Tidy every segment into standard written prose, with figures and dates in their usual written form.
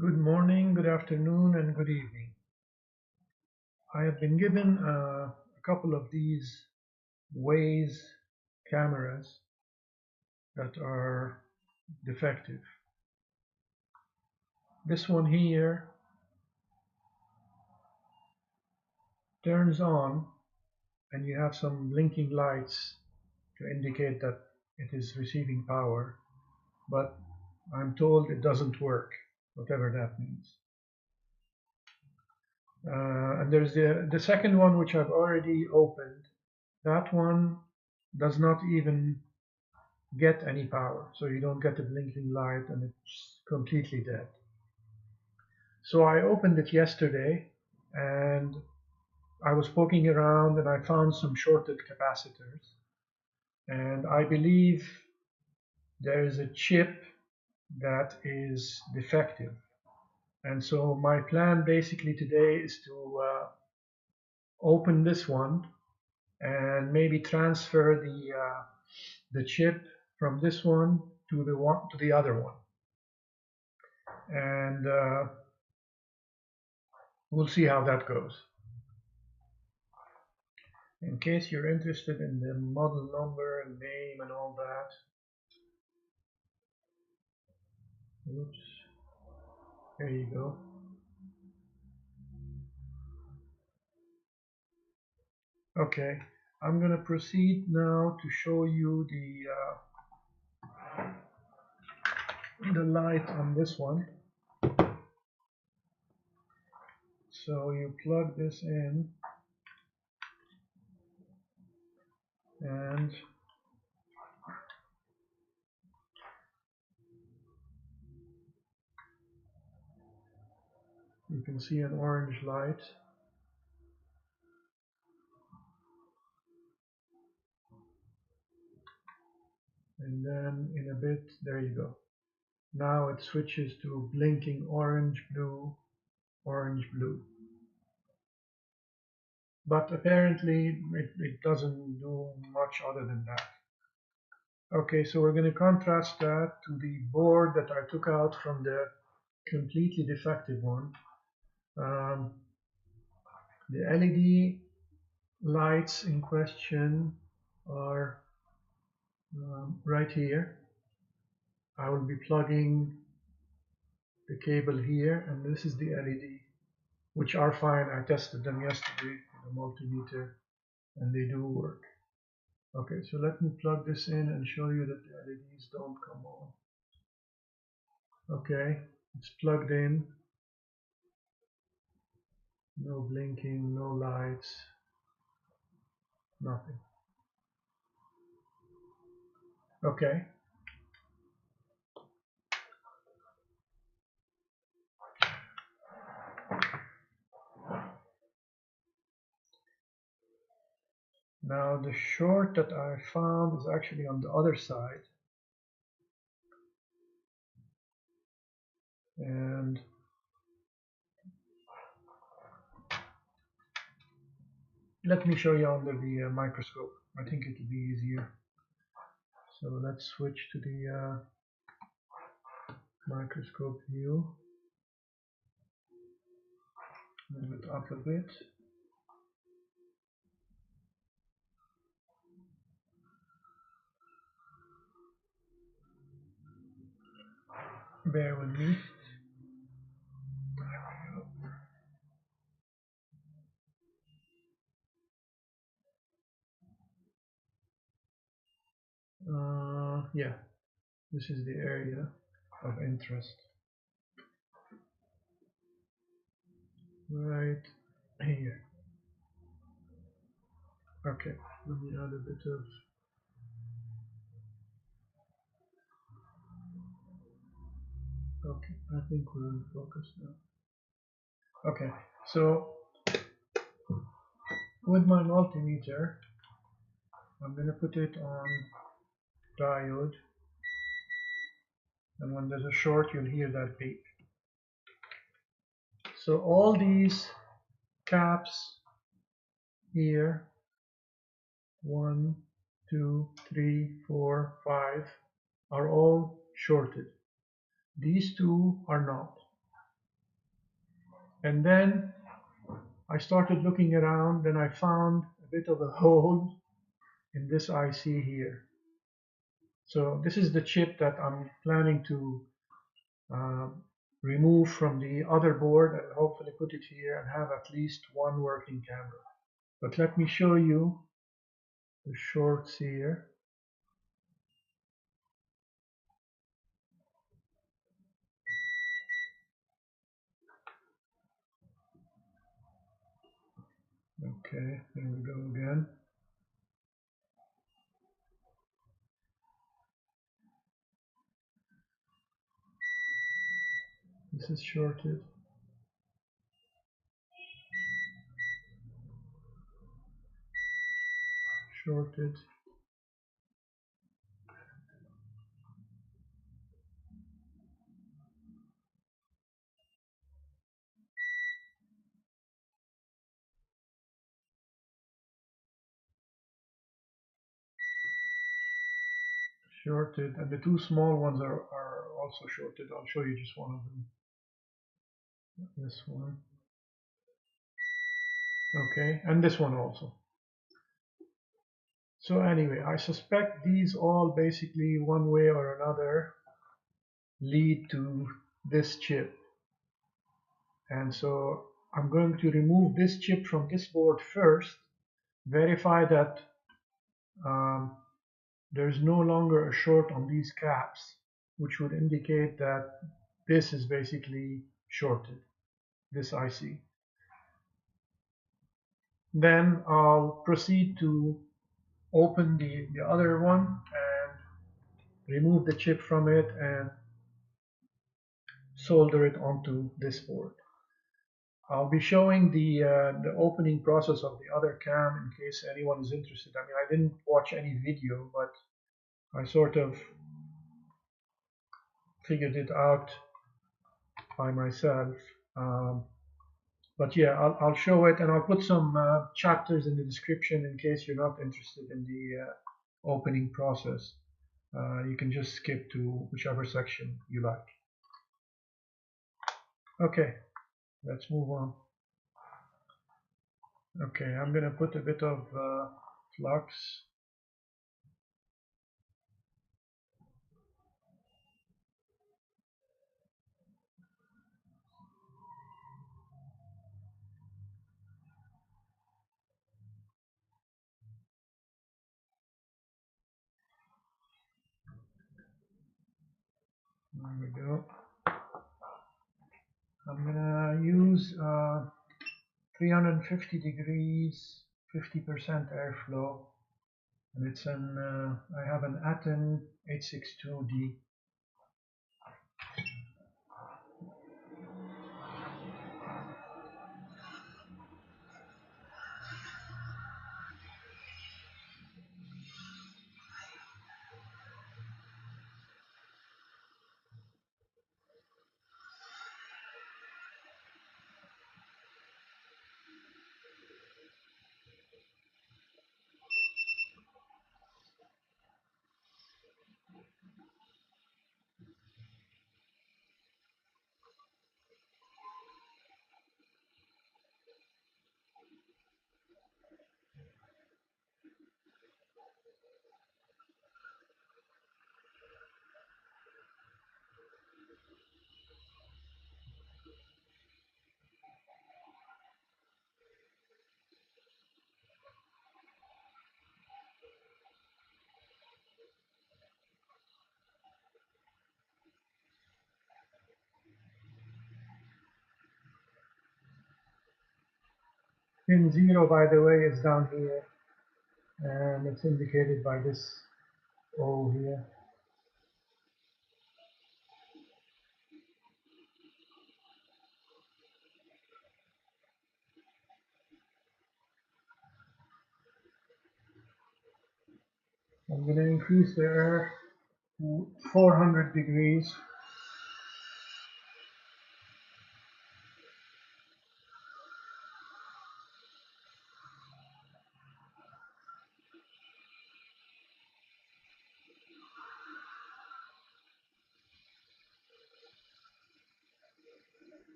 Good morning, good afternoon, and good evening. I have been given a couple of these Wyze cameras that are defective. This one here turns on and you have some blinking lights to indicate that it is receiving power, but I'm told it doesn't work, whatever that means. And there's the second one, which I've already opened. That one does not even get any power, so you don't get a blinking light and it's completely dead. So I opened it yesterday and I was poking around and I found some shorted capacitors, and I believe there is a chip that is defective. And so my plan basically today is to open this one and maybe transfer the chip from this one to the other one, and we'll see how that goes. In case you're interested in the model number and name and all that. Oops. There you go. Okay, I'm going to proceed now to show you the light on this one. So you plug this in and you can see an orange light. And then in a bit, there you go. Now it switches to blinking orange, blue, orange, blue. But apparently it doesn't do much other than that. Okay, so we're going to contrast that to the board that I took out from the completely defective one. The LED lights in question are right here. I will be plugging the cable here, and this is the LED, which are fine. I tested them yesterday with a multimeter and they do work. Okay, so let me plug this in and show you that the LEDs don't come on. Okay, it's plugged in. No blinking, no lights, nothing. Okay. Now the short that I found is actually on the other side. And let me show you under the microscope. I think it will be easier. So let's switch to the microscope view. Move it up a bit. Bear with me. Yeah, this is the area of interest. Right here. Okay, let me add a bit of. Okay, I think we're in focus now. Okay, so with my multimeter, I'm going to put it on diode, and when there's a short, you'll hear that beep. So all these caps here, 1, 2, 3, 4, 5, are all shorted. These two are not. And then I started looking around, and I found a bit of a hole in this IC here. So this is the chip that I'm planning to uh, remove from the other board and hopefully put it here and have at least one working camera. But let me show you the shorts here. Okay, there we go again. This is shorted. Shorted. Shorted. And the two small ones are also shorted. I'll show you just one of them. This one. Okay, and this one also. So anyway, I suspect these all basically one way or another lead to this chip. And so I'm going to remove this chip from this board first, verify that there's no longer a short on these caps, which would indicate that this is basically shorted, this IC. Then I'll proceed to open the other one and remove the chip from it and solder it onto this board. I'll be showing the opening process of the other cam in case anyone is interested. I mean, I didn't watch any video, but I sort of figured it out by myself. But yeah, I'll show it, and I'll put some chapters in the description in case you're not interested in the opening process. You can just skip to whichever section you like. Okay, let's move on. Okay, I'm gonna put a bit of flux. There we go. I'm gonna use 350 degrees, 50% airflow, and it's an I have an Aten 862D. Pin 0, by the way, is down here, and it's indicated by this O here. I'm going to increase the air to 400 degrees.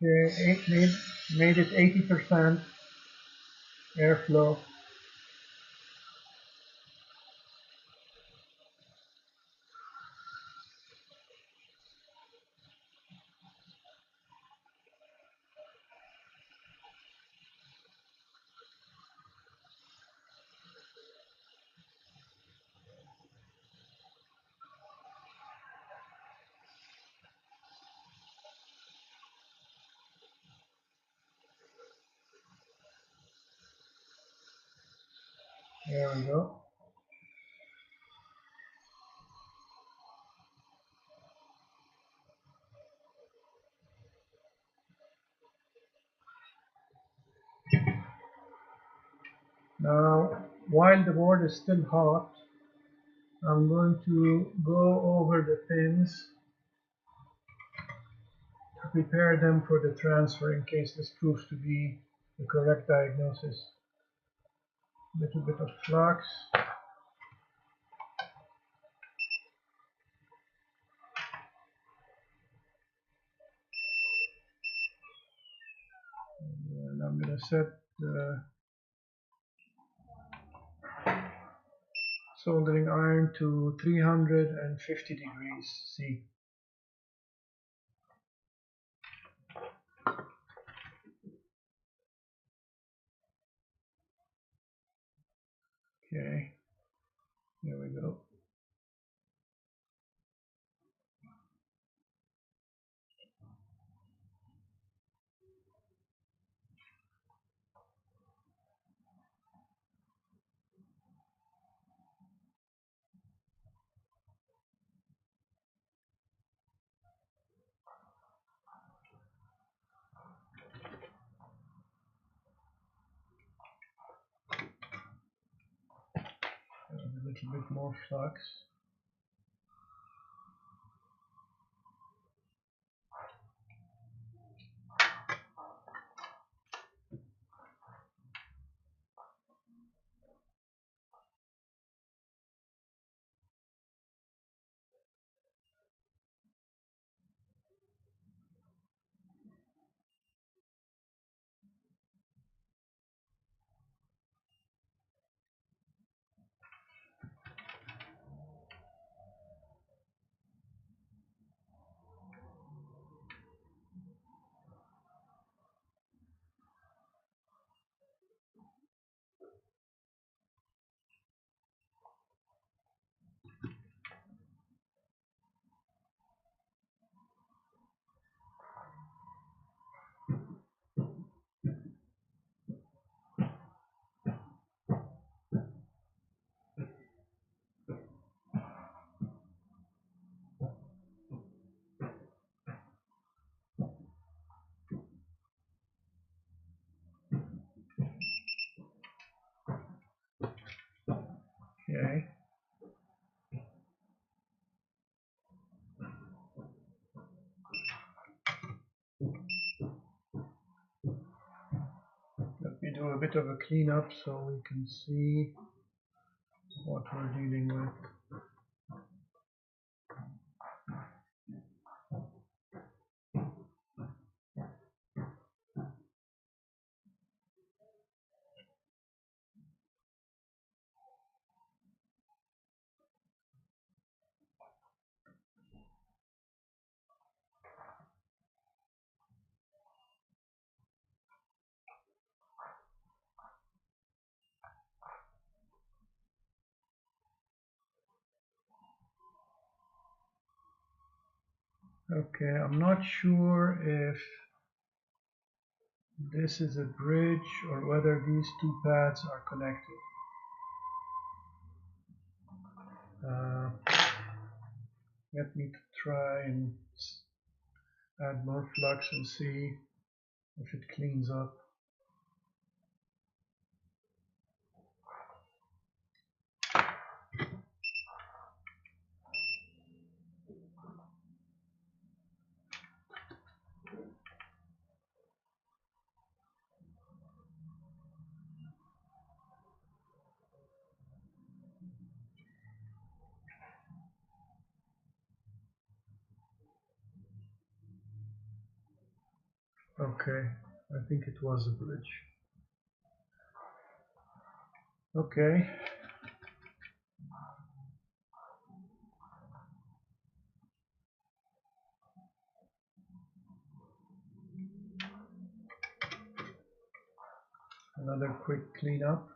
Okay, made it 80% airflow. There we go. Now, while the board is still hot, I'm going to go over the pins to prepare them for the transfer in case this proves to be the correct diagnosis. A little bit of flux. And I'm going to set the soldering iron to 350 degrees C. Okay, here we go. A little bit more flux. Okay. Let me do a bit of a cleanup so we can see what we're dealing with. Okay, I'm not sure if this is a bridge or whether these two pads are connected. Let me try and add more flux and see if it cleans up. Okay, I think it was a bridge. Okay. Another quick cleanup.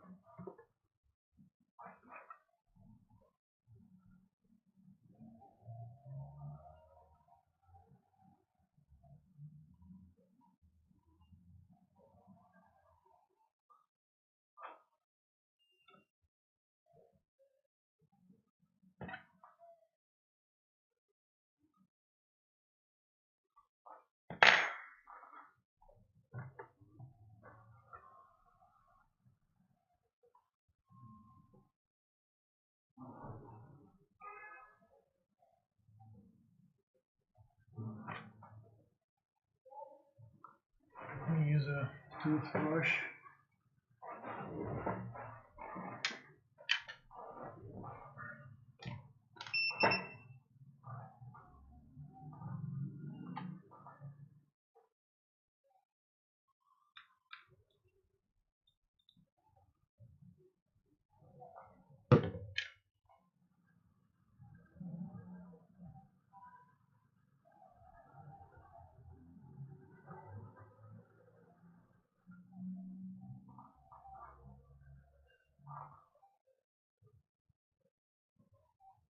Use a toothbrush.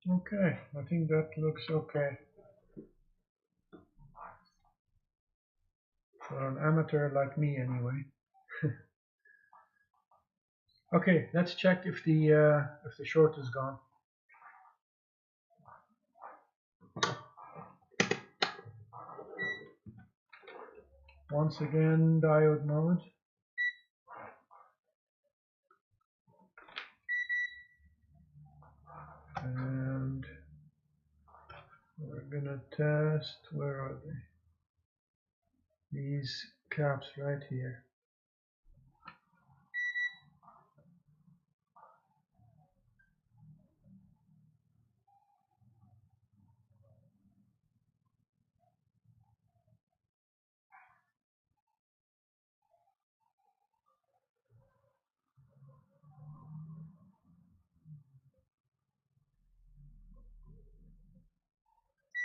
Okay, I think that looks okay. For an amateur like me anyway. Okay, let's check if the short is gone. Once again, diode mode. And we're gonna test, where are they? These caps right here.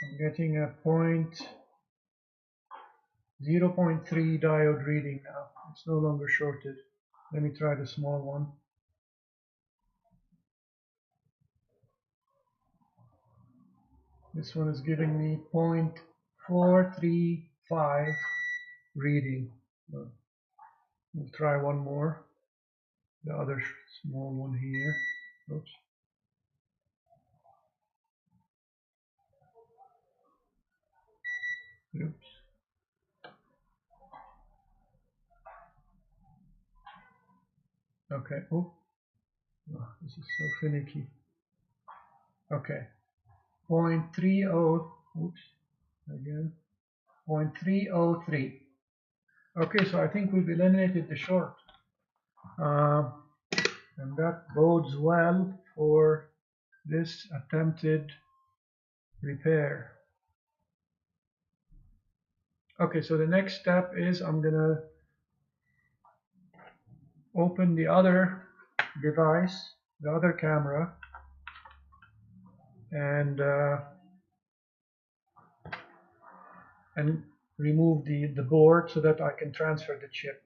I'm getting a 0.3 diode reading now. It's no longer shorted. Let me try the small one. This one is giving me 0.435 reading. We'll try one more. The other small one here. Oops. Oops. Okay. Oh, this is so finicky. Okay. 0.30. Oops. Again. 0.303. Okay, so I think we've eliminated the short. And that bodes well for this attempted repair. Okay, so the next step is I'm gonna open the other device, the other camera, and remove the board so that I can transfer the chip.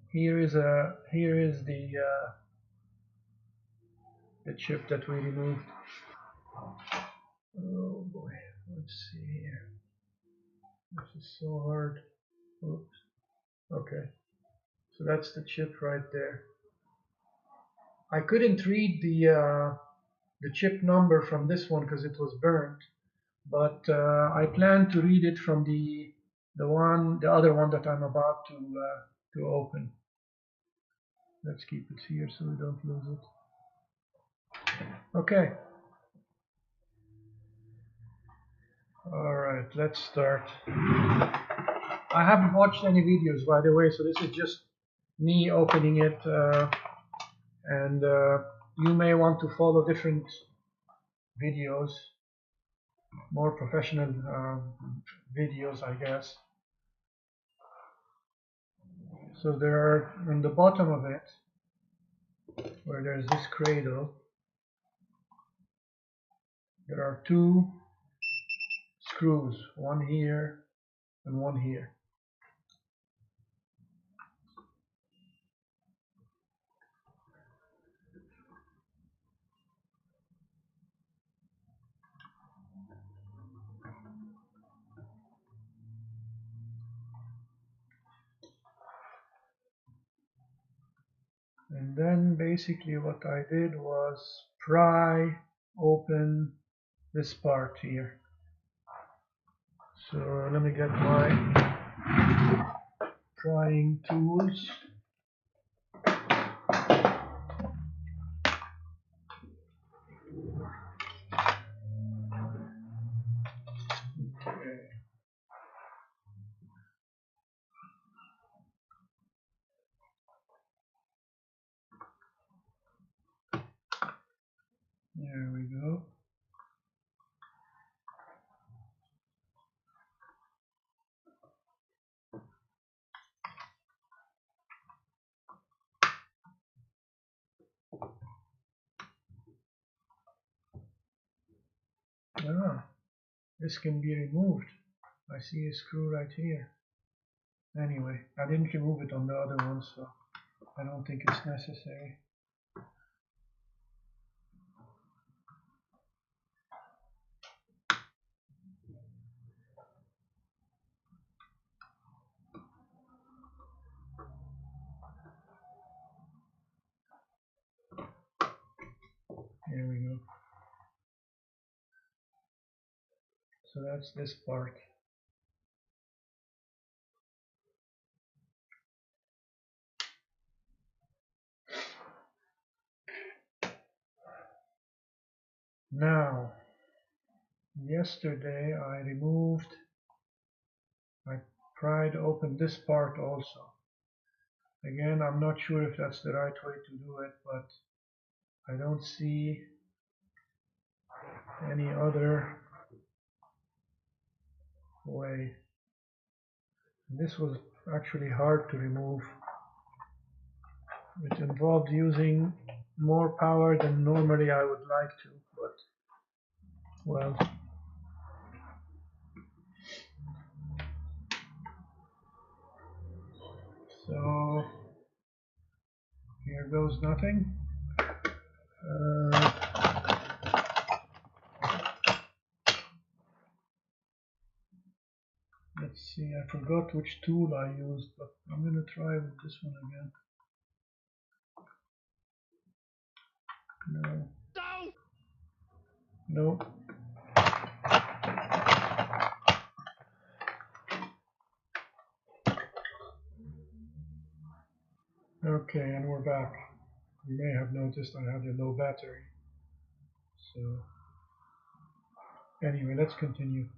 Here is the chip that we removed. Oh boy, let's see here. This is so hard. Oops. Okay, so that's the chip right there. I couldn't read the chip number from this one because it was burnt, but I plan to read it from the other one that I'm about to open. Let's keep it here so we don't lose it. Okay. All right, let's start. I haven't watched any videos, by the way, so this is just me opening it, and you may want to follow different videos, more professional videos, I guess. So there are, on the bottom of it, where there's this cradle, there are two screws, one here and one here. And then basically what I did was pry open this part here. So let me get my prying tools. Okay. There we go. Ah, this can be removed. I see a screw right here. Anyway, I didn't remove it on the other one, so I don't think it's necessary. Here we go. So that's this part. Now, yesterday I pried open this part also. Again, I'm not sure if that's the right way to do it, but I don't see any other way. This was actually hard to remove. It involved using more power than normally I would like to, but well. So here goes nothing. Let's see, I forgot which tool I used, but I'm going to try with this one again. No. Nope. Okay, and we're back. You may have noticed I have a low battery. So anyway, let's continue.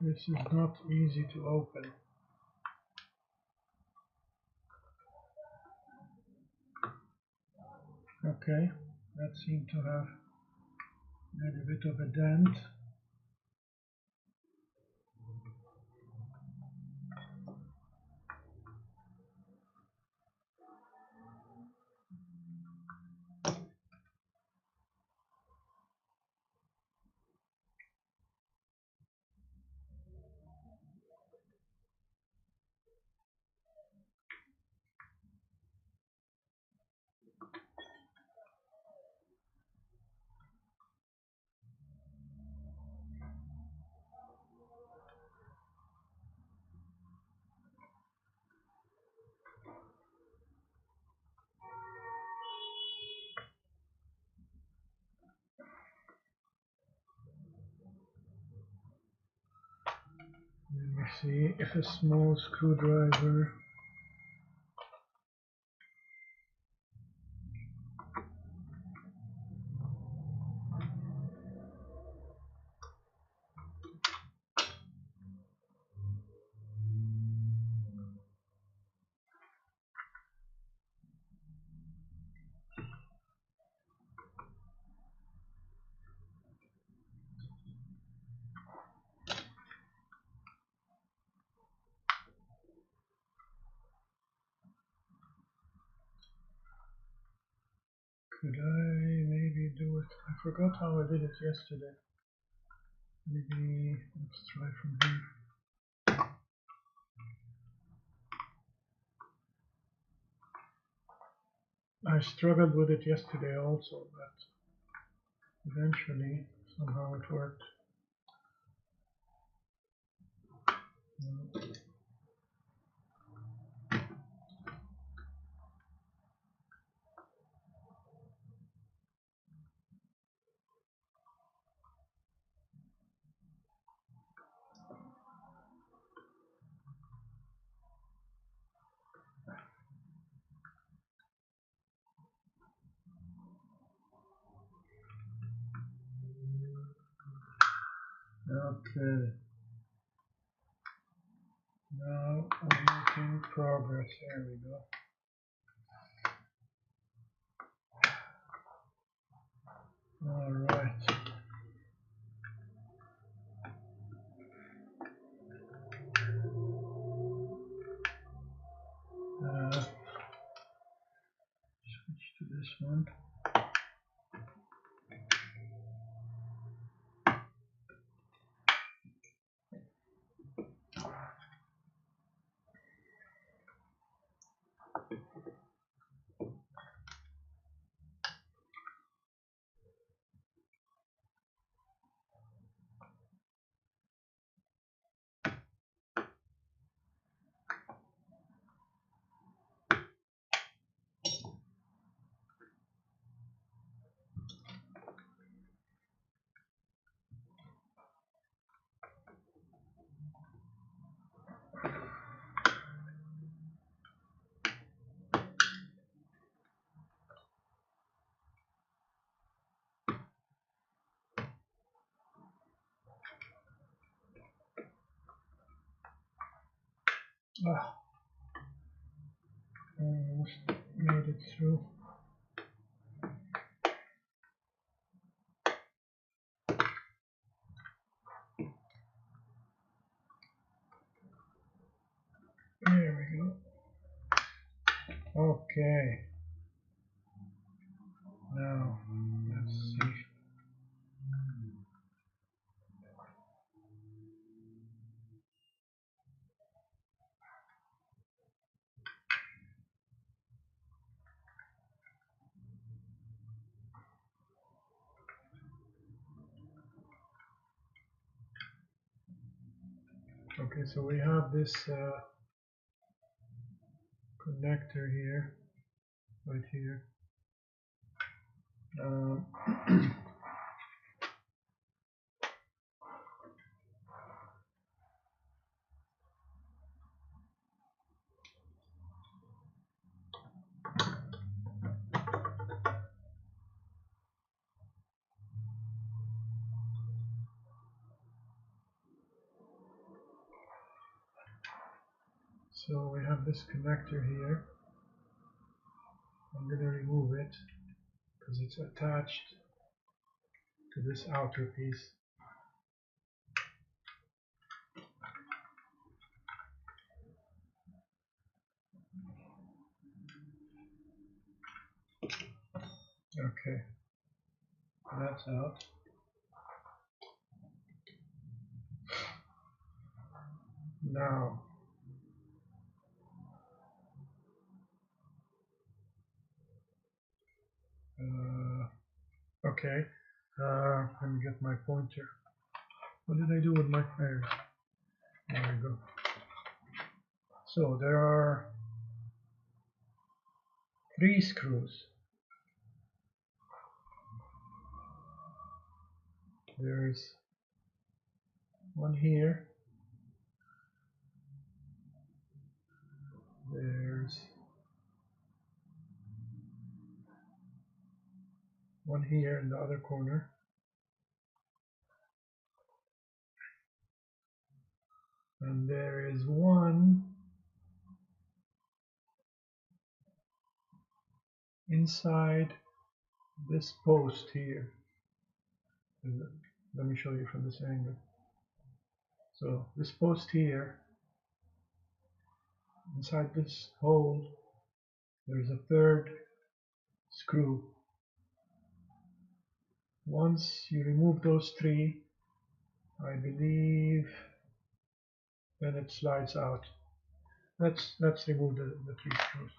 This is not easy to open. Okay, that seemed to have made a bit of a dent. Let me see if a small screwdriver. Could I maybe do it? I forgot how I did it yesterday. Maybe let's try from here. I struggled with it yesterday also, but eventually somehow it worked. Okay, now I'm making progress. There we go. All right. Switch to this one. Almost made it through. There we go. Okay. Now, let's see. Okay, so we have this connector here, right here. So we have this connector here. I'm going to remove it because it's attached to this outer piece. Okay, that's out. Now, okay, let me get my pointer. What did I do with my fire? There we go. So there are 3 screws. There's one here. There's one here in the other corner. And there is one inside this post here. Let me show you from this angle. So this post here, inside this hole, there's a 3rd screw. Once you remove those three, I believe, then it slides out. Let's remove the three screws.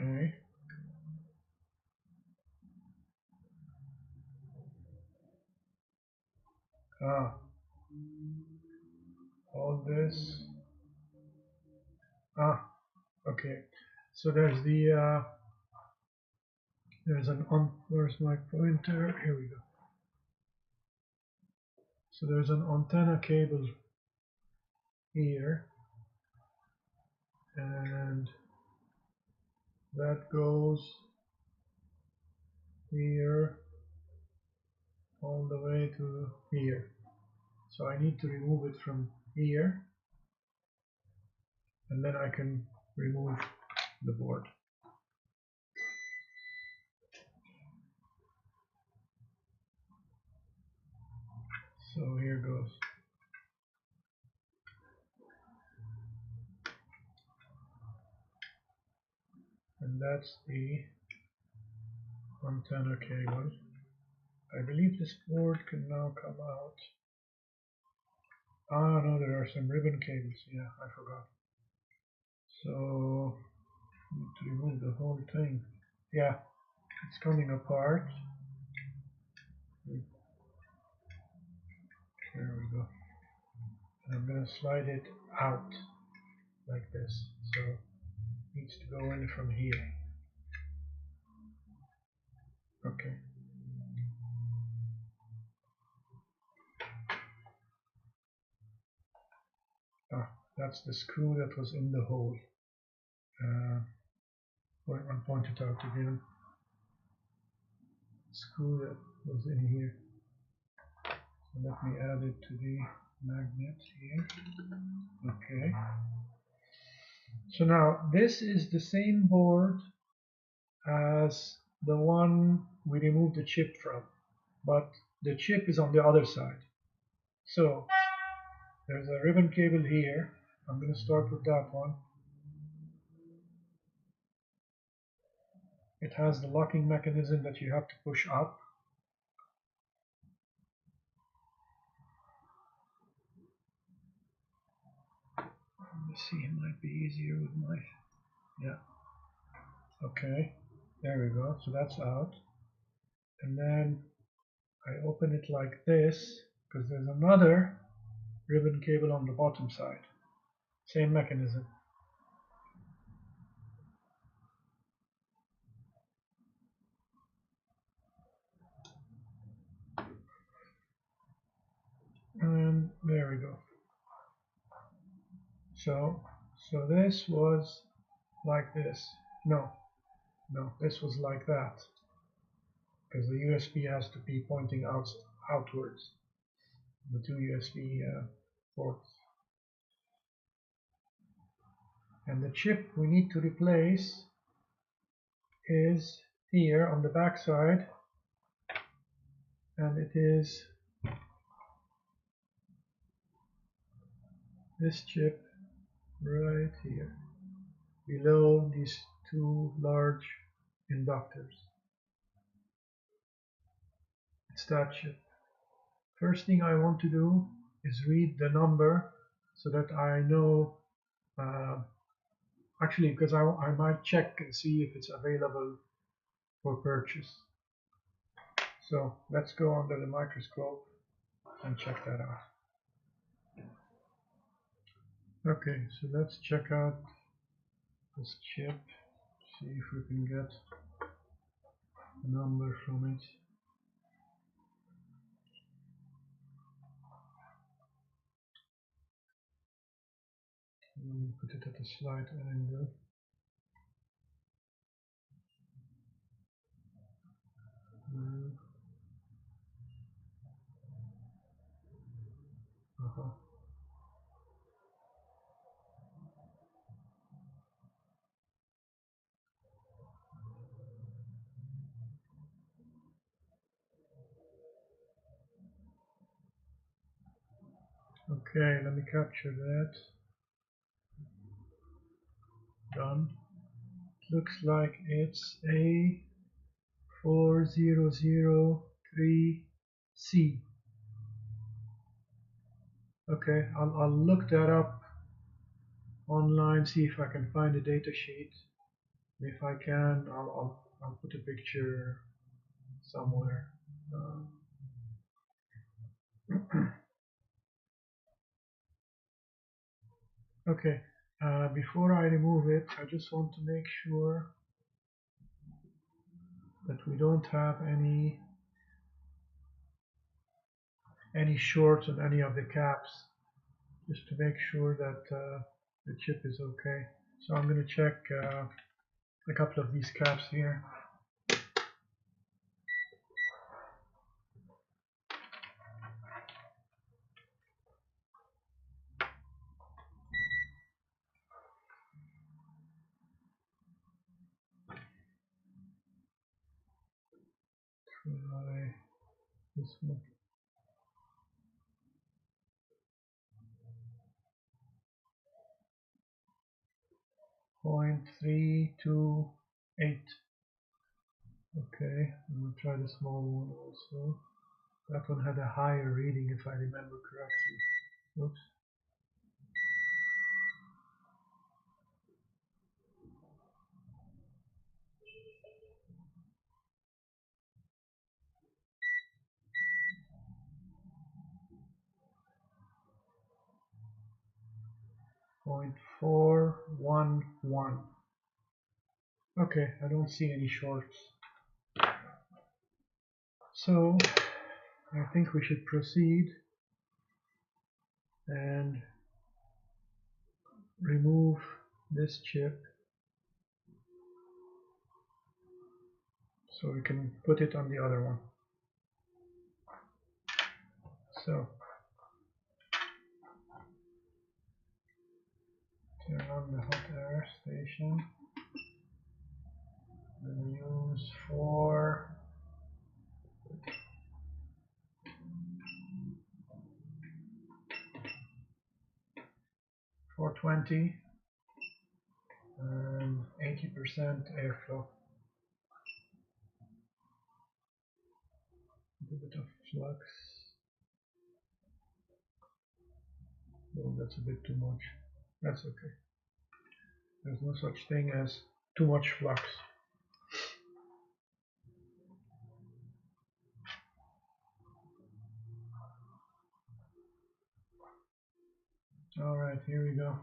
Okay. Ah, all this. Ah, okay. So there's there's an where's my pointer? Here we go. So there's an antenna cable here, and that goes here all the way to here. So I need to remove it from here, and then I can remove the board. So here goes. And that's the antenna cable. I believe this board can now come out. Ah, no, there are some ribbon cables. Yeah, I forgot. So, need to remove the whole thing. Yeah, it's coming apart. There we go. And I'm going to slide it out like this. So, it needs to go in from here. Okay. Ah, that's the screw that was in the hole. I'll point it out again. Screw that was in here. So let me add it to the magnet here. Okay. So now this is the same board as the one we removed the chip from, but the chip is on the other side. So there's a ribbon cable here. I'm going to start with that one. It has the locking mechanism that you have to push up. Let's see, it might be easier with my, yeah. Okay, there we go. So that's out. And then I open it like this because there's another ribbon cable on the bottom side. Same mechanism. And there we go. So this was like this. No, this was like that because the USB has to be pointing outwards. The two USB ports. And the chip we need to replace is here on the back side, and it is this chip right here below these two large inductors. It's that chip. First thing I want to do is read the number so that I know, actually, because I might check and see if it's available for purchase. So let's go under the microscope and check that out. Okay, so let's check out this chip, see if we can get a number from it. Let me put it at a slight angle. Okay, let me capture that. Done. Looks like it's A4003C. Okay, I'll look that up online, see if I can find a data sheet. If I can, I'll put a picture somewhere. Okay, before I remove it, I just want to make sure that we don't have any shorts on any of the caps, just to make sure that the chip is okay. So I'm going to check a couple of these caps here. Try this one. .328. Okay, I'm going to try the small one also. That one had a higher reading if I remember correctly. Oops. .411. Okay, I don't see any shorts. So I think we should proceed and remove this chip so we can put it on the other one. So turn on the hot air station and use 420 and 80% airflow. A bit of flux. Oh, that's a bit too much. That's okay. There's no such thing as too much flux. Alright, here we go.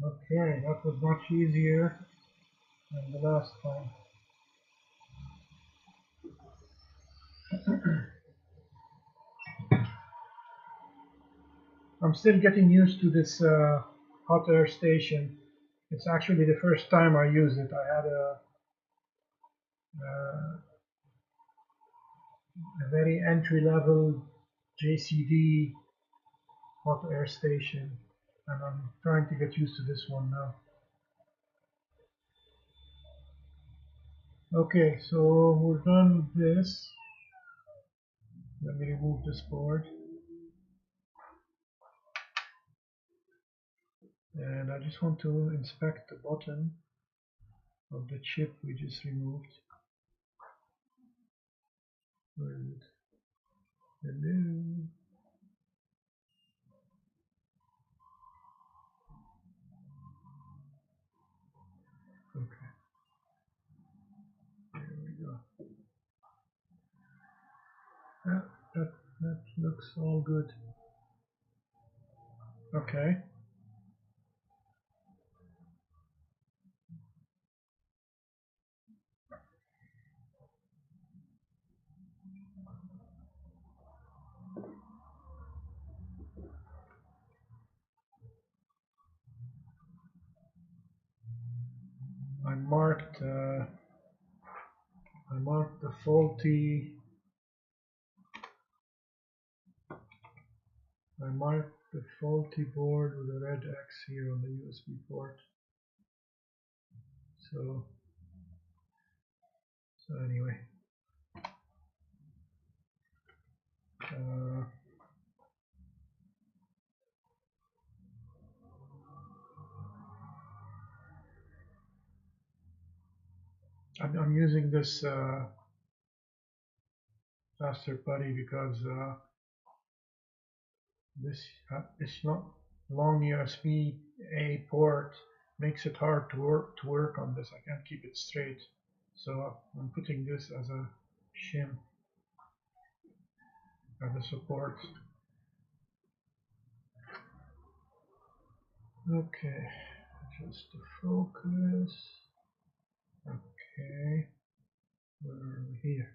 Okay, that was much easier than the last time. I'm still getting used to this hot air station. It's actually the first time I use it. I had a very entry-level JCD hot air station, and I'm trying to get used to this one now. Okay, so we're done with this. Let me remove this board. And I just want to inspect the bottom of the chip we just removed. Where is it? Hello. Okay, there we go. Yeah, that looks all good. Okay. I marked the faulty. I marked the faulty board with a red X here on the USB port. So anyway, I'm using this faster putty because this not long USB A port makes it hard to work on this. I can't keep it straight, so I'm putting this as a shim, as a support. Okay, just to focus. Okay, where are we here?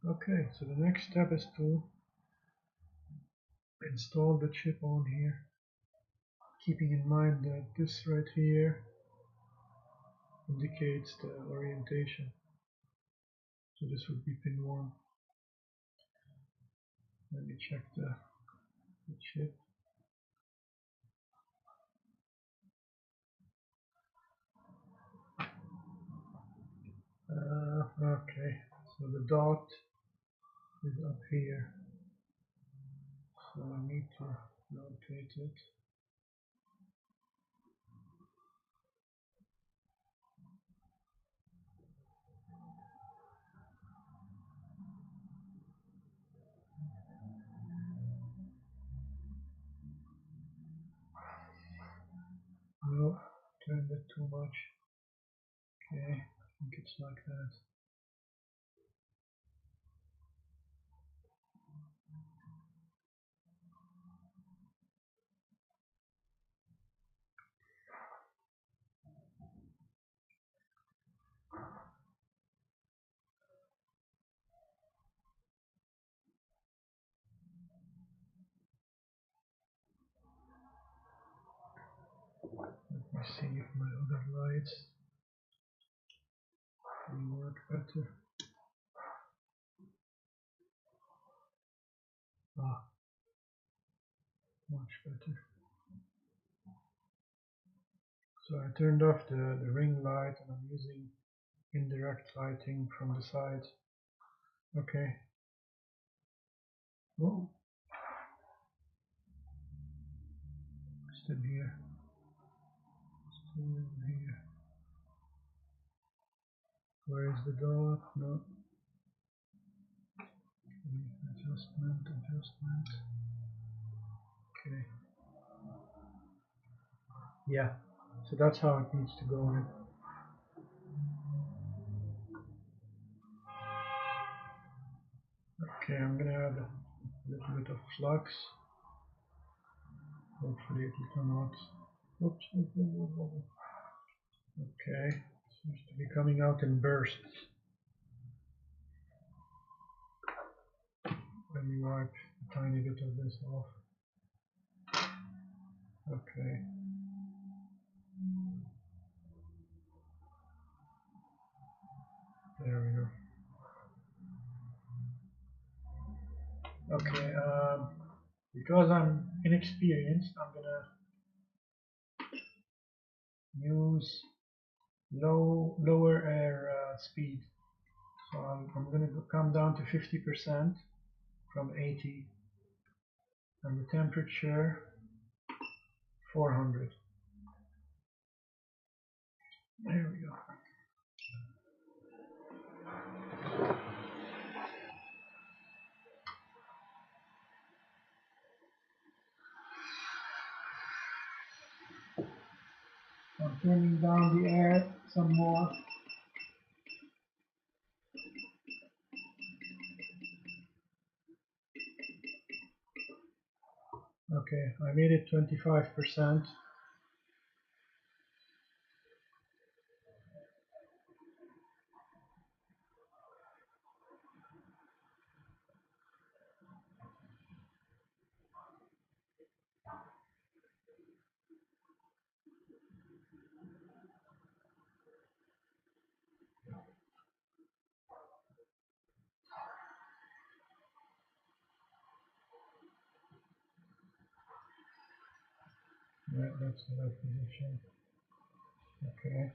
Okay, so the next step is to install the chip on here, keeping in mind that this right here indicates the orientation. So this would be pin 1. Let me check the chip. Okay, so the dot is up here, so I need to rotate it. No, turned it too much. Okay, I think it's like that. Let me see if my other lights will work better. Ah, much better. So I turned off the ring light and I'm using indirect lighting from the side. Okay. Oh, still here. Still here. Where is the dot? No. Adjustment. Okay. Yeah. So that's how it needs to go in. Okay, I'm gonna add a little bit of flux. Hopefully it will come out. Oops. Okay, seems to be coming out in bursts. Let me wipe a tiny bit of this off. Okay. There we go. Okay, because I'm inexperienced, I'm gonna use lower air speed. So I'm gonna come down to 50% from 80, and the temperature 400. There we go. I'm turning down the air some more. Okay, I made it 25%. Right, that's the right position. Okay.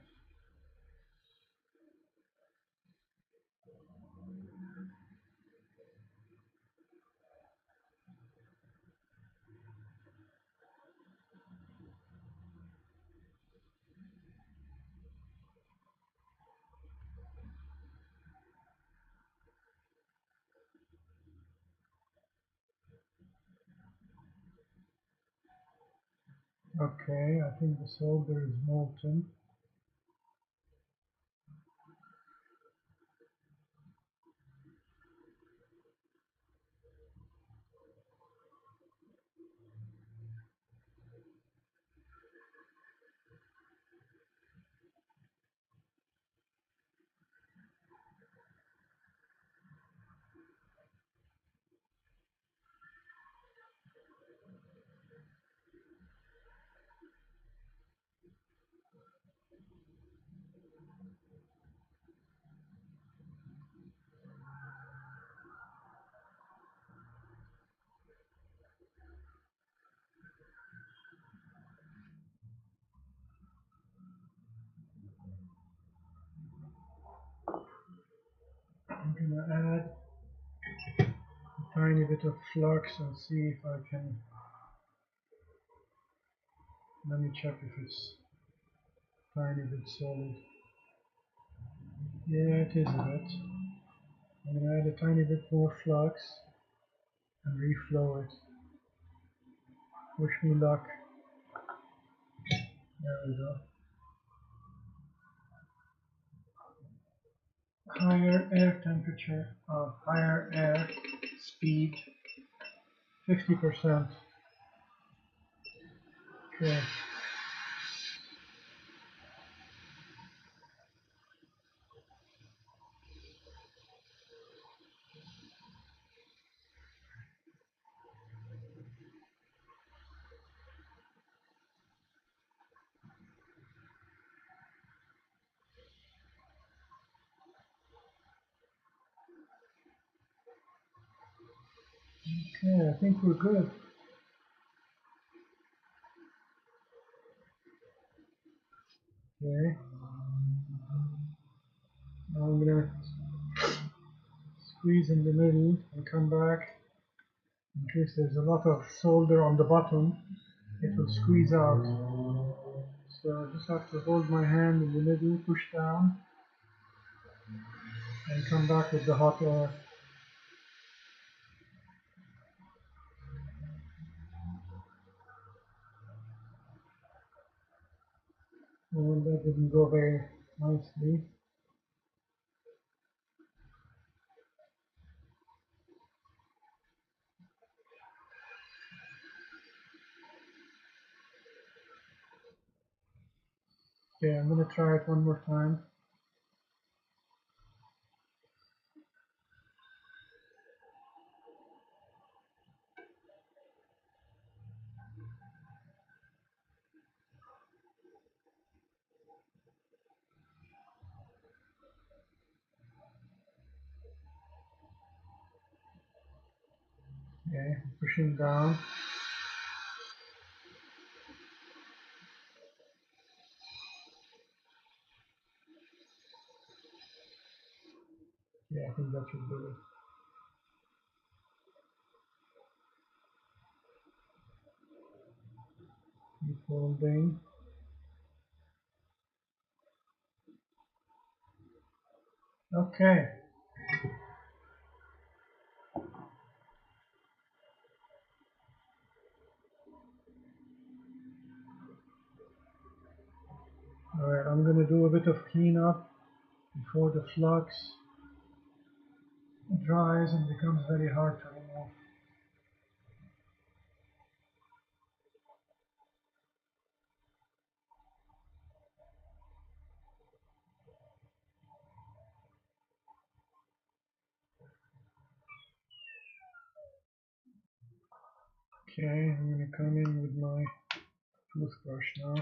Okay, I think the solder is molten. I'm gonna add a tiny bit of flux and see if I can. Let me check if it's a tiny bit solid. Yeah, it is a bit. I'm gonna add a tiny bit more flux and reflow it. Wish me luck. There we go. Higher air temperature, higher air speed, 50%. Okay. Okay, I think we're good. Okay. Now I'm gonna squeeze in the middle and come back. In case there's a lot of solder on the bottom, it will squeeze out. So I just have to hold my hand in the middle, push down, and come back with the hot air. And that didn't go very nicely. Okay, I'm gonna try it one more time. Okay, pushing down. Yeah, I think that should do it. Keep holding. Okay. Alright, I'm going to do a bit of cleanup before the flux dries and becomes very hard to remove. Okay, I'm going to come in with my toothbrush now.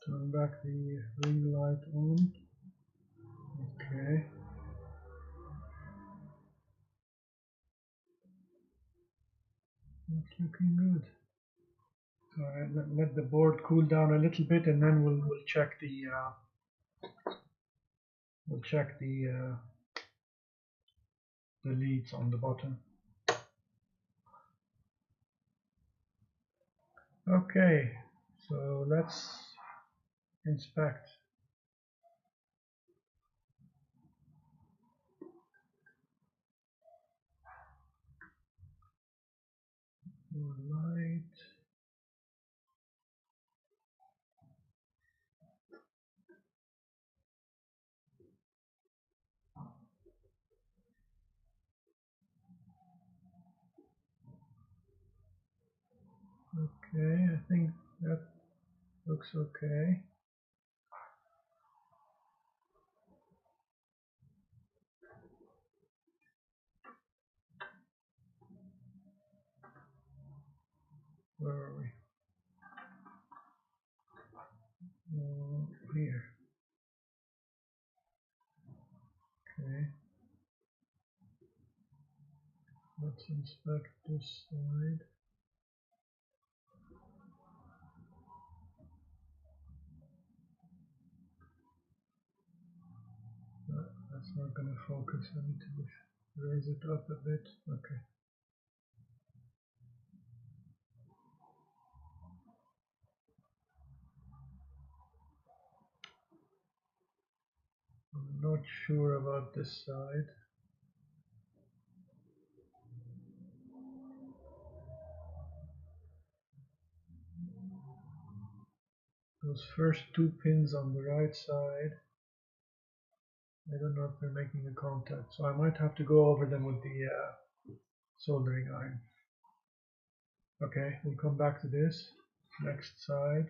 Turn back the ring light on. Okay. That's looking good. Alright, let the board cool down a little bit, and then we'll check the the leads on the bottom. Okay, so let's inspect. More light. Okay, I think that looks okay. Where are we? Here. Okay. Let's inspect this side. No, that's not going to focus. I need to raise it up a bit. Okay. I'm not sure about this side. Those first two pins on the right side, I don't know if they're making a contact, so I might have to go over them with the soldering iron. Okay, we'll come back to this. Next side.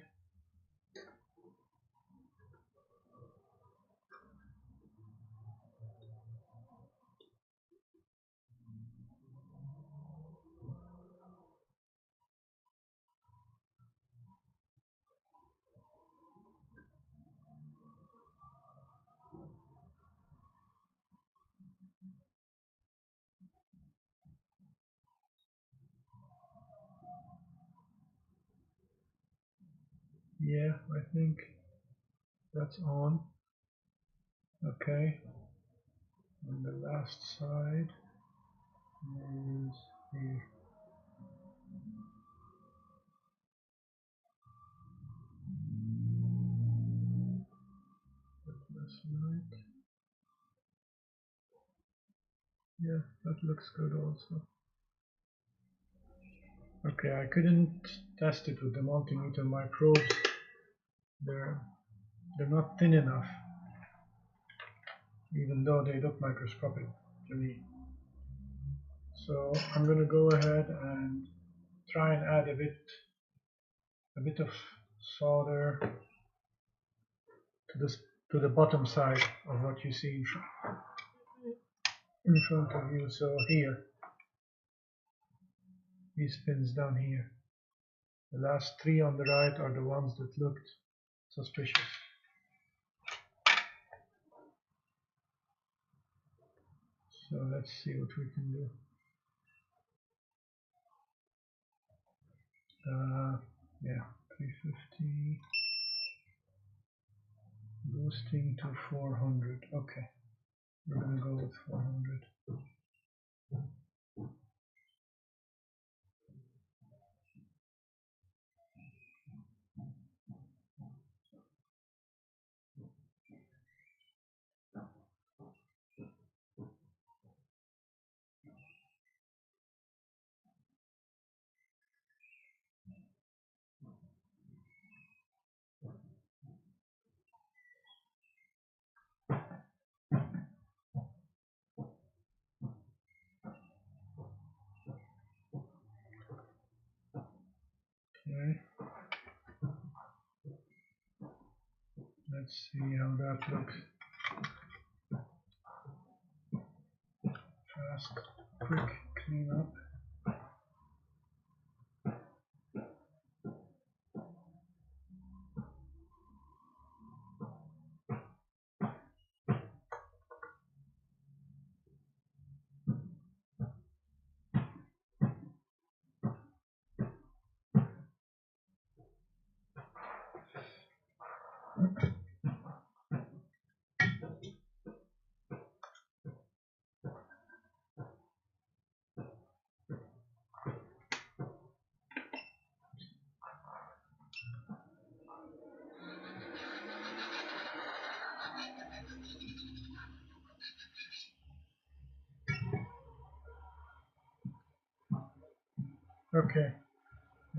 Yeah, I think that's on. Okay, and the last side is here. Less light. Yeah, that looks good also. Okay, I couldn't test it with the multimeter. My probes, they're not thin enough, even though they look microscopic to me. So I'm going to go ahead and try and add a bit of solder to this to the bottom side of what you see in front of you. So here, these pins down here, the last three on the right are the ones that looked suspicious. So let's see what we can do. Yeah, 350, boosting to 400. Okay, we're gonna go with 400. Okay, let's see how that looks. Fast, quick cleanup. Okay,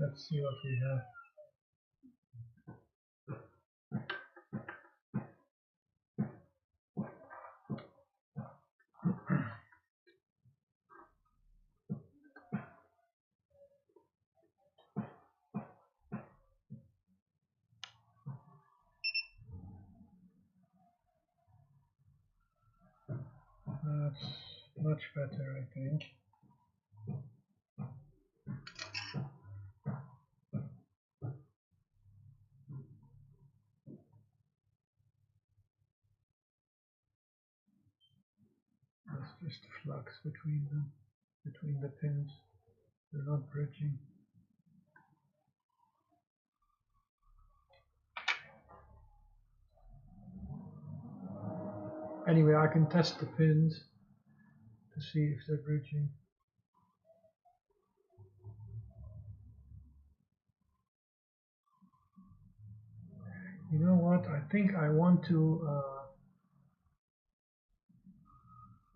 let's see what we have. That's much better, I think. There's just flux between them, between the pins. They're not bridging. Anyway, I can test the pins to see if they're bridging. You know what? I think I want to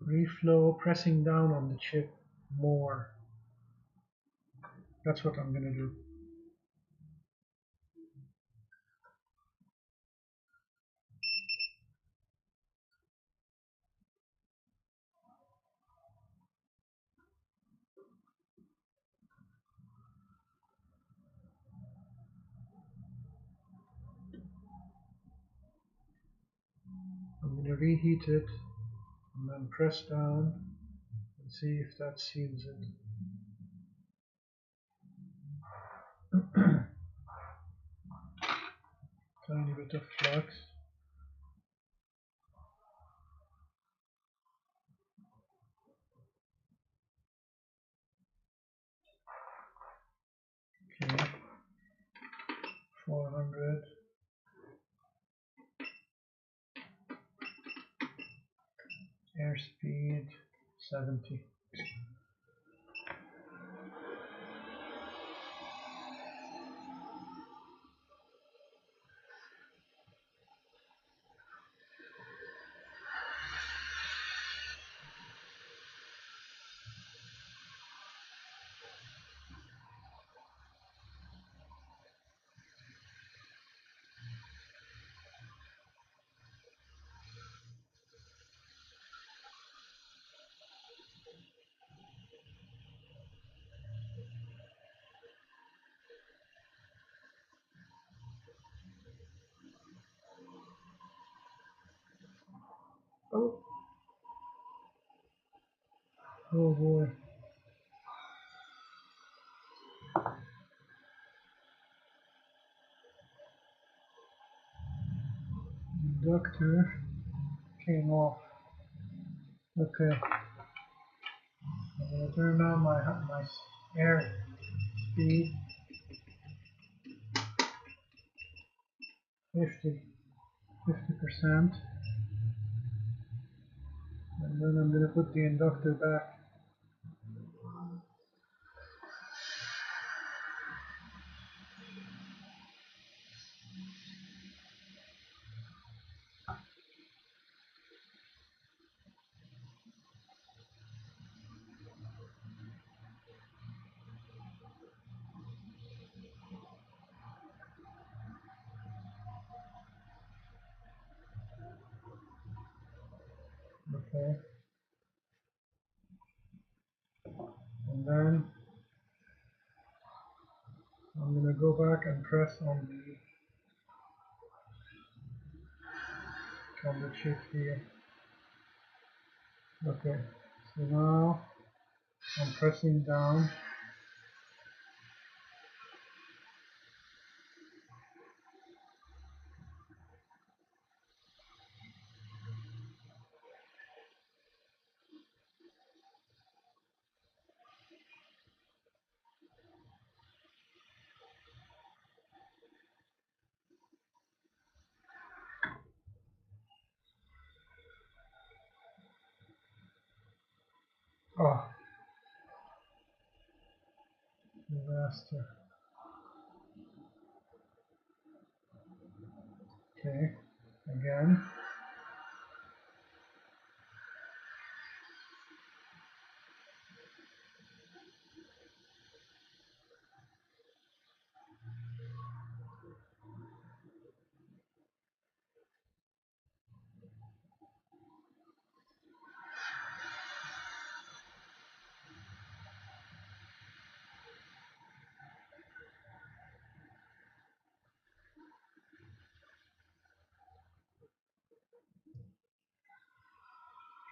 reflow, pressing down on the chip more. That's what I'm going to do. I'm going to reheat it and then press down and see if that seals it. Tiny bit of flux. Okay, 400. Airspeed 70. Oh, oh boy. Inductor came off. Okay. I'm going to turn on my air speed 50%, and then I'm going to put the inductor back. Okay. And then I'm going to go back and press on the chip here. Okay. So now I'm pressing down. Oh, disaster. Okay. Again.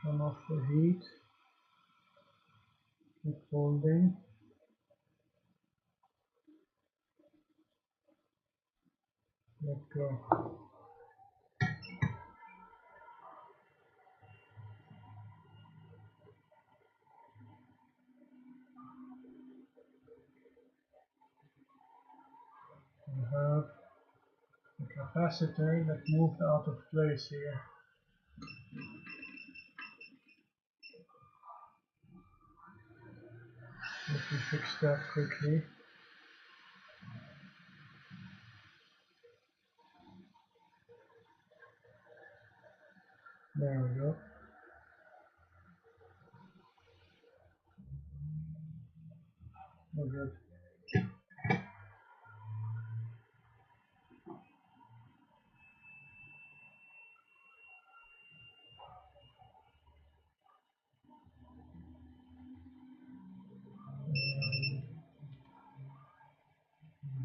Turn off the heat. Keep holding. Let go. We have the capacitor that moved out of place here. Let me fix that quickly. There we go. We're good.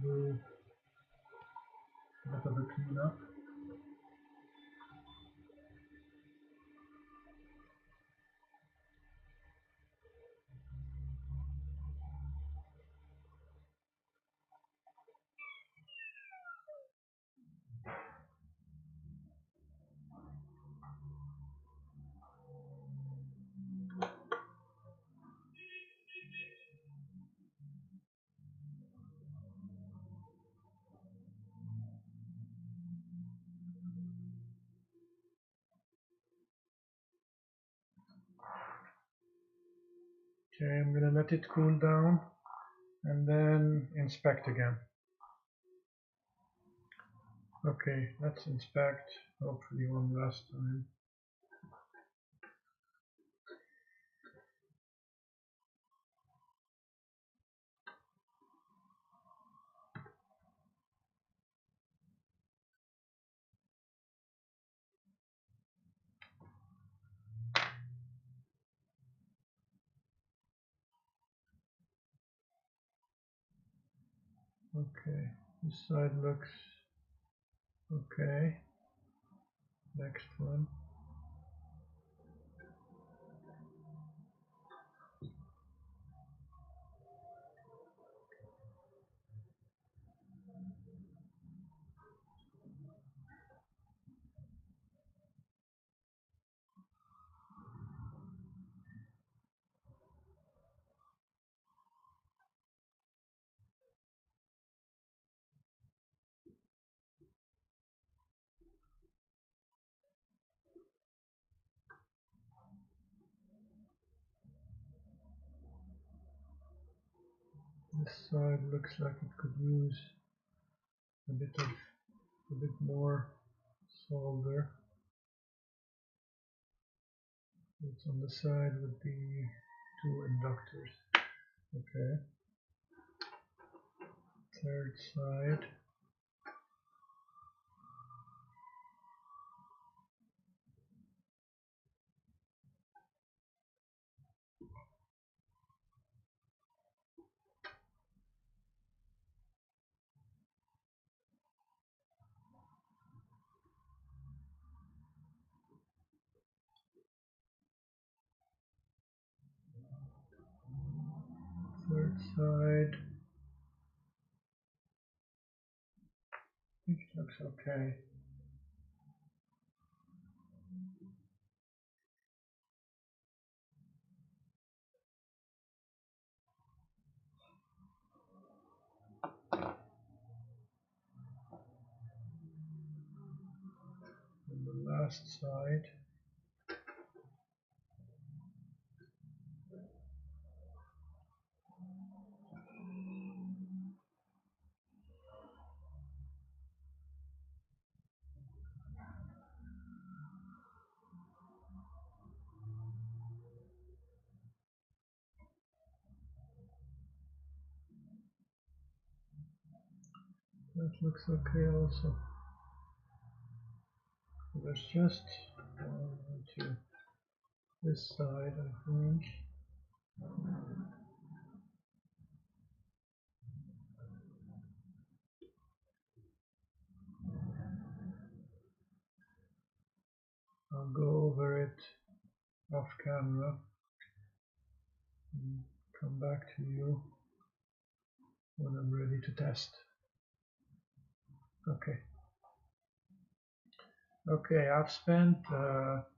Do a bit of a cleanup. Okay, I'm gonna let it cool down and then inspect again. Okay, let's inspect, hopefully one last time. Okay, this side looks okay. Next one. This side looks like it could use a bit more solder. It's on the side with the two inductors. Okay. Third side. Third side. It looks okay. And the last side. That looks okay also. There's just one, two. This side, I think. I'll go over it off camera and come back to you when I'm ready to test. Okay. Okay, I've spent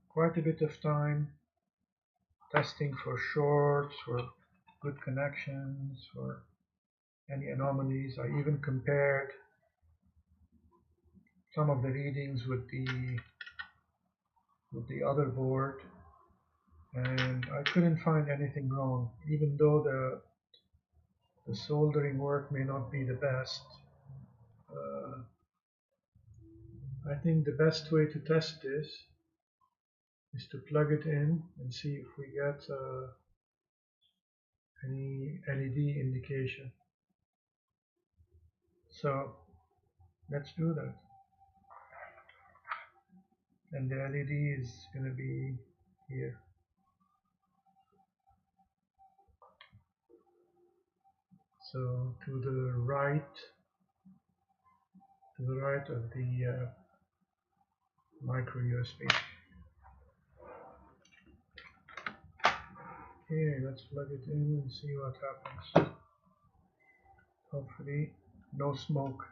quite a bit of time testing for shorts, for good connections, for any anomalies. I even compared some of the readings with the other board, and I couldn't find anything wrong, even though the soldering work may not be the best. I think the best way to test this is to plug it in and see if we get any LED indication. So let's do that. And the LED is going to be here. So to the right of the micro USB. Okay, let's plug it in and see what happens. Hopefully no smoke.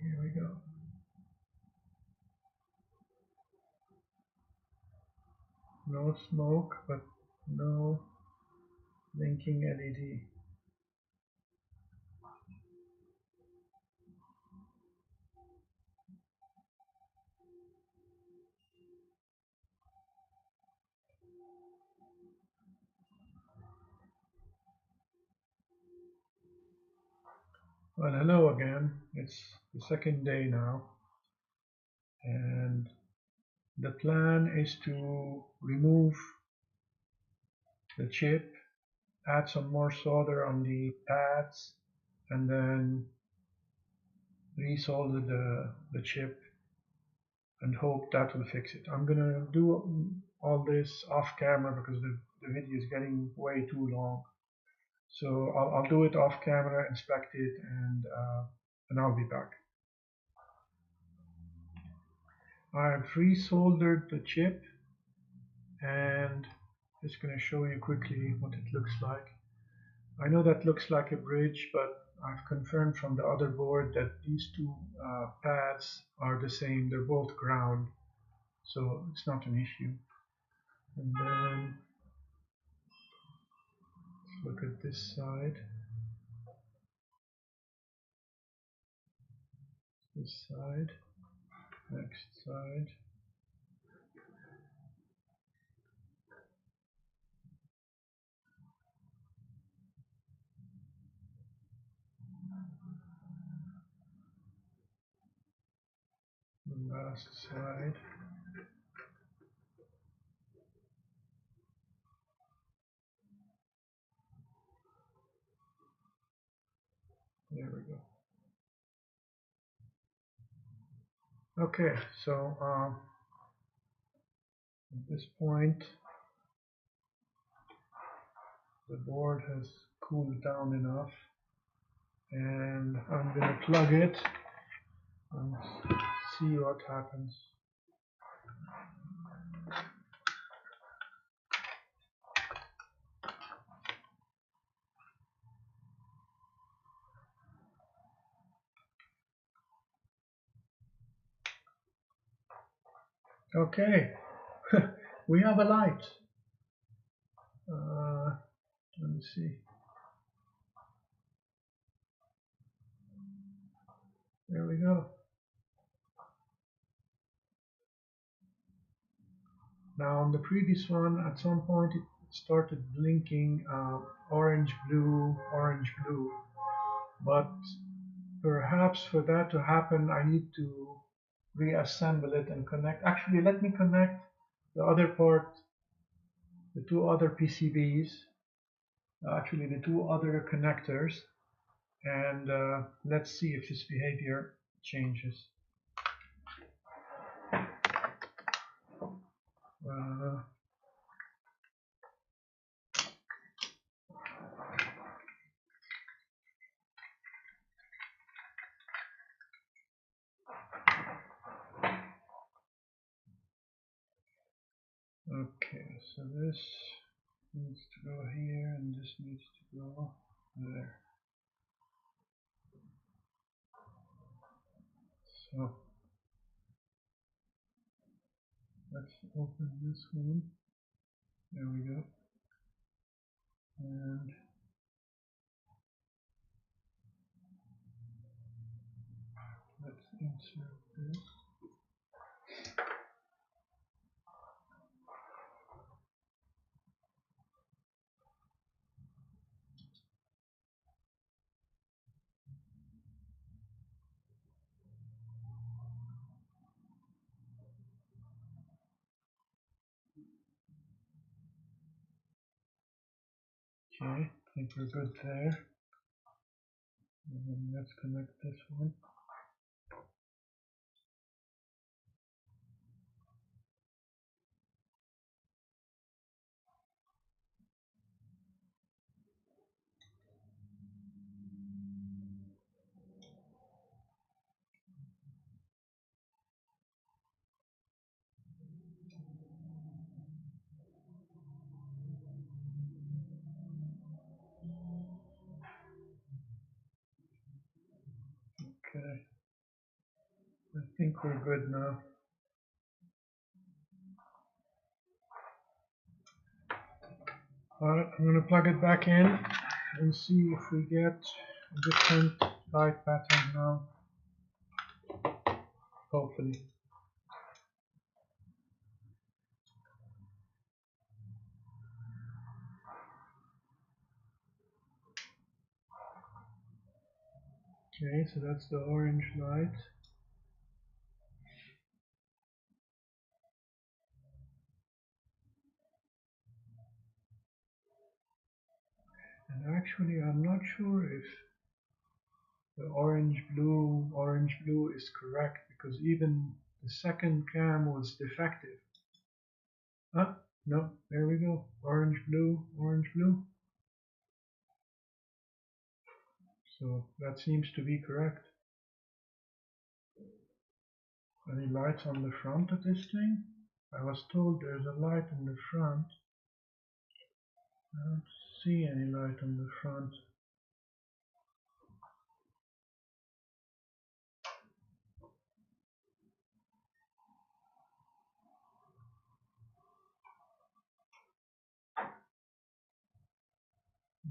Here we go. No smoke, but no blinking LED. Well, hello again. It's the second day now, and the plan is to remove the chip, add some more solder on the pads, and then resolder the chip and hope that will fix it. I'm gonna do all this off camera because the video is getting way too long. So I'll do it off camera, inspect it, and I'll be back. I've resoldered the chip and just going to show you quickly what it looks like. I know that looks like a bridge, but I've confirmed from the other board that these two pads are the same. They're both ground, so it's not an issue. And then let's look at this side. This side. Next side. last slide. There we go. Okay, so at this point the board has cooled down enough, and I'm going to plug it and see what happens. Okay, we have a light. Let me see. There we go. Now on the previous one, at some point it started blinking orange, blue, but perhaps for that to happen I need to reassemble it and connect. Actually, let me connect the other part, the two other PCBs, actually the two other connectors, and let's see if this behavior changes. Okay, so this needs to go here and this needs to go there. So let's open this one. There we go. And let's insert this. Okay, I think we're good there. And then let's connect this one. Okay, I think we're good now. Alright, I'm going to plug it back in and see if we get a different light pattern now. Hopefully. Okay, so that's the orange light. And actually, I'm not sure if the orange blue is correct, because even the second cam was defective. Ah, no, there we go. Orange blue, orange blue. So that seems to be correct. Any lights on the front of this thing? I was told there's a light in the front. I don't see any light on the front.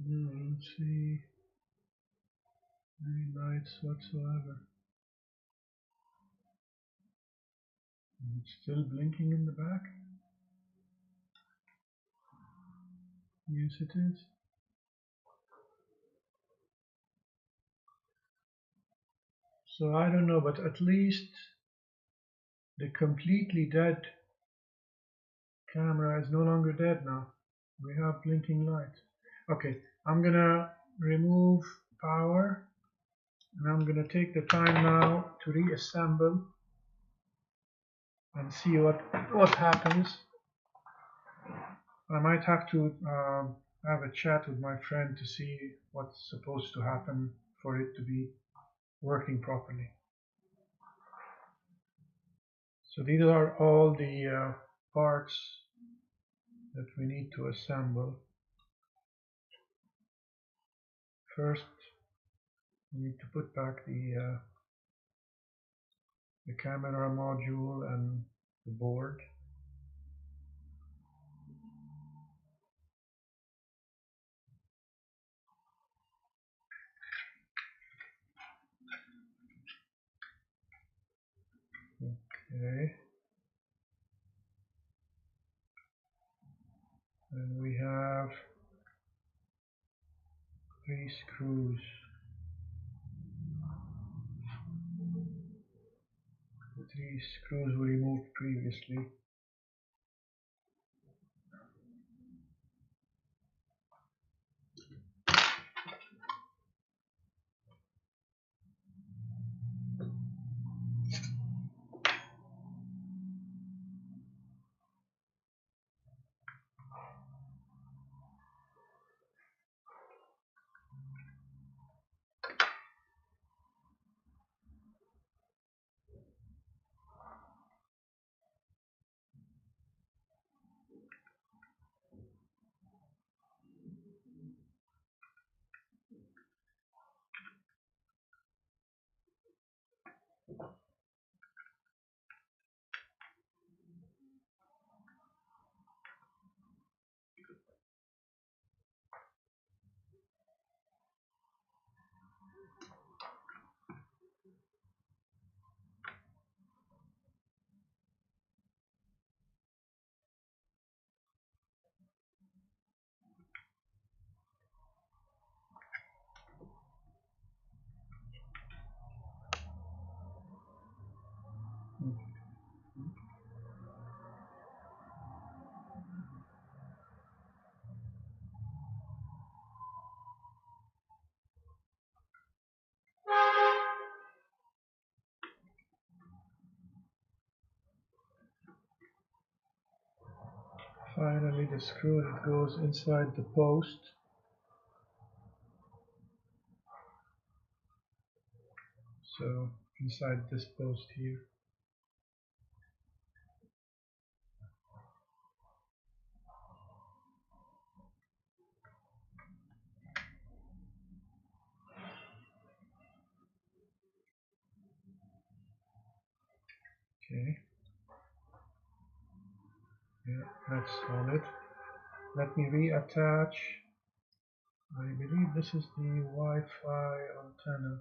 No, I don't see any lights whatsoever. It's still blinking in the back? Yes, it is. So I don't know, but at least The completely dead camera is no longer dead now. We have blinking light. Okay, I'm gonna remove power, and I'm gonna take the time now to reassemble and see what happens. I might have to have a chat with my friend to see what's supposed to happen for it to be working properly. So these are all the parts that we need to assemble. First, we need to put back the camera module and the board. Okay. And we have 3 screws. The 3 screws we removed previously. Finally, the screw that goes inside the post. So inside this post here. Okay. Yeah, that's solid. Let me reattach. I believe this is the Wi-Fi antenna.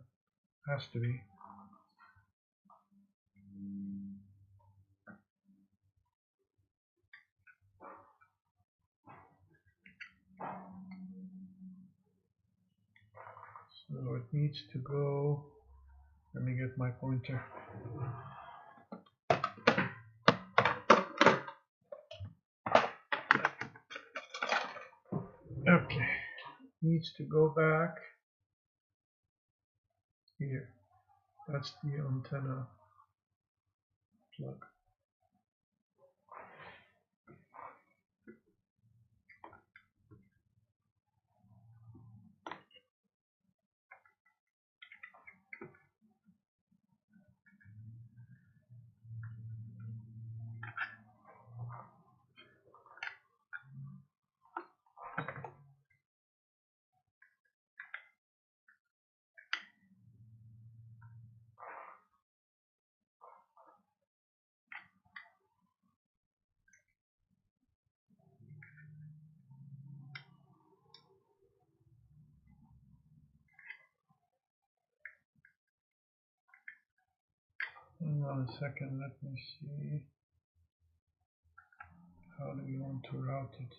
Has to be. So it needs to go. Let me get my pointer. Okay. Needs to go back here. That's the antenna plug. Hang on a second, let me see. How do we want to route it?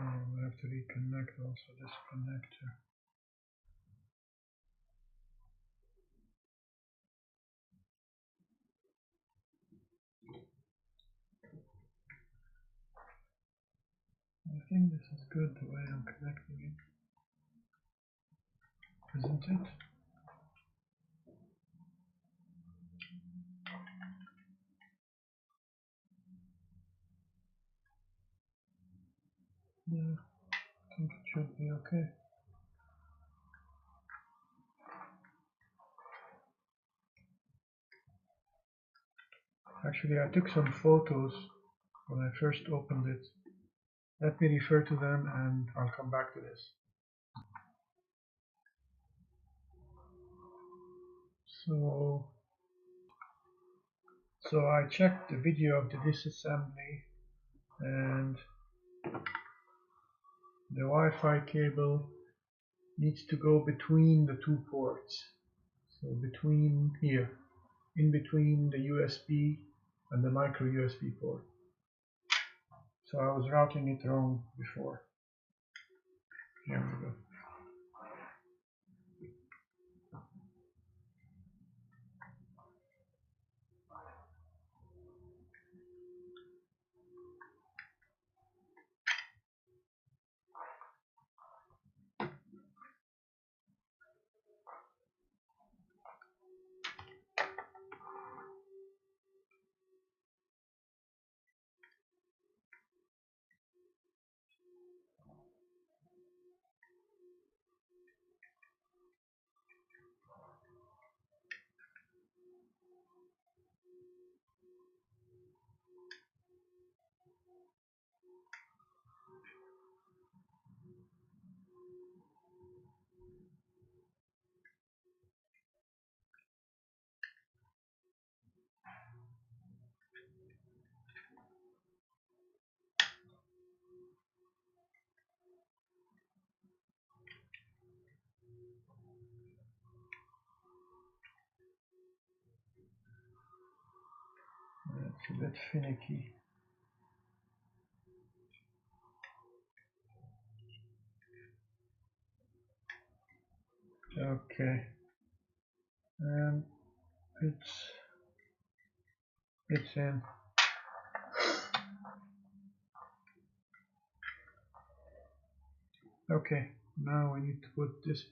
I have to reconnect also this connector. I think this is good the way I'm connecting it, isn't it? Yeah, I think it should be okay. Actually, I took some photos when I first opened it. Let me refer to them and I'll come back to this. So I checked the video of the disassembly, and the Wi-Fi cable needs to go between the two ports. So between here, in between the USB and the micro USB port. So I was routing it wrong before. Here we go. It's a bit finicky. Okay. It's in. Okay. Now we need to put this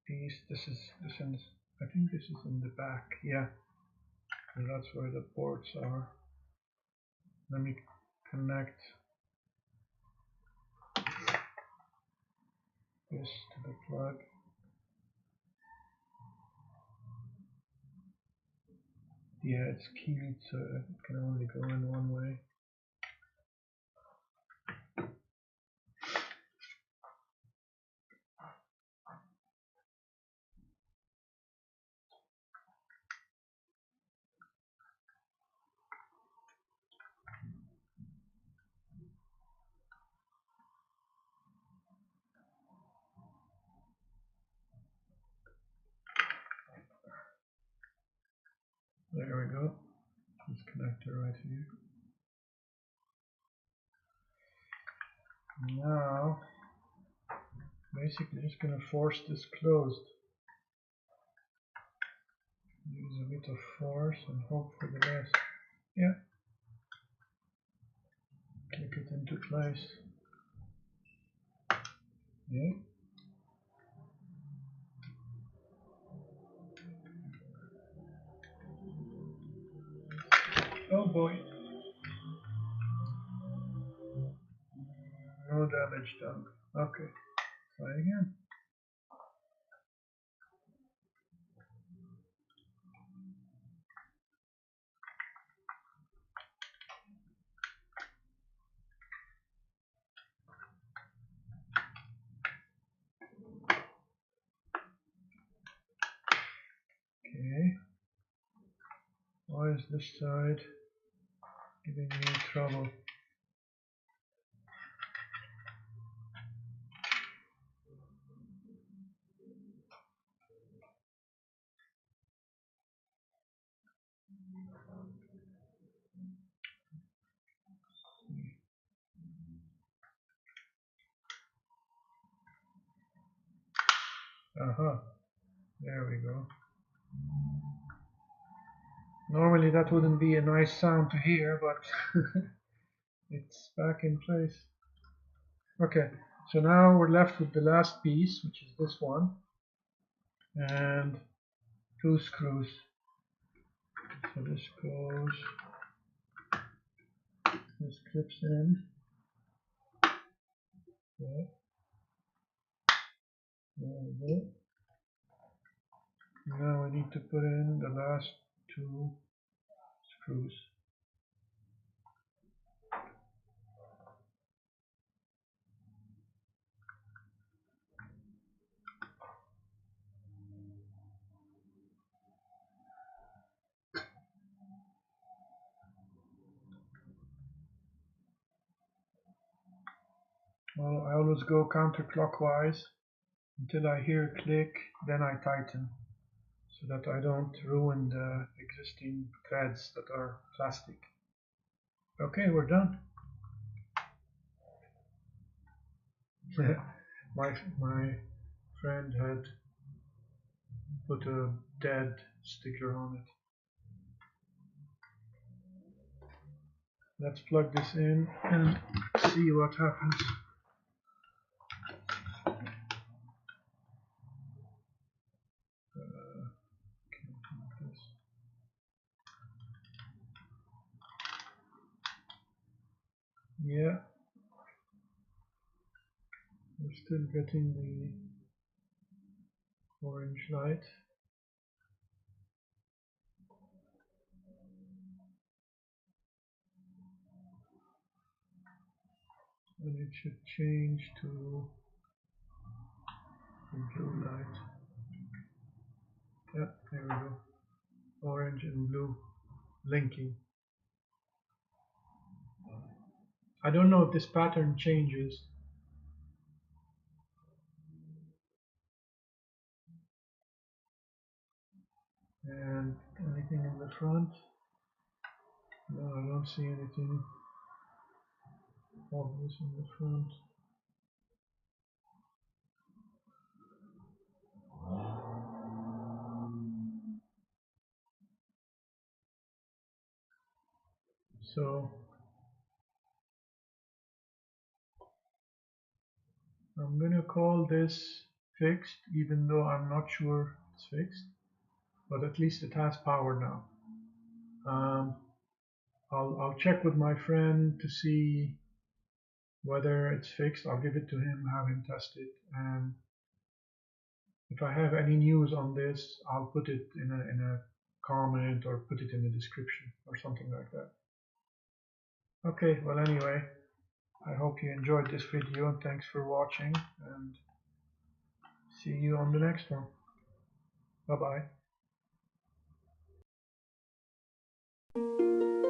piece. This is I think this is in the back. Yeah. So that's where the ports are. Let me connect this to the plug. Yeah, it's keyed, so it can only go in one way. There we go. This connector right here. Now, basically just gonna force this closed. Use a bit of force and hope for the best. Yeah. Click it into place. Yeah. Oh boy. No damage done. Okay. Try again. Okay. Why is this side giving me trouble? Aha, there we go. Normally that wouldn't be a nice sound to hear, but it's back in place. Okay, so now we're left with the last piece, which is this one, and 2 screws. So this goes, this clips in. Okay. There we go. Now we need to put in the last 2 screws. Well, I always go counterclockwise until I hear click, then I tighten, so that I don't ruin the existing threads that are plastic. Okay, we're done. my friend had put a dead sticker on it. Let's plug this in and see what happens. Yeah, we're still getting the orange light. And it should change to the blue light. Yeah, there we go. Orange and blue blinking. I don't know if this pattern changes. And anything in the front? No, I don't see anything obvious in the front. So I'm going to call this fixed, even though I'm not sure it's fixed, but at least it has power now. I'll check with my friend to see whether it's fixed. I'll give it to him, have him test it, and if I have any news on this, I'll put it in a comment or put it in the description or something like that. Okay, well anyway, I hope you enjoyed this video and thanks for watching, and see you on the next one. Bye bye.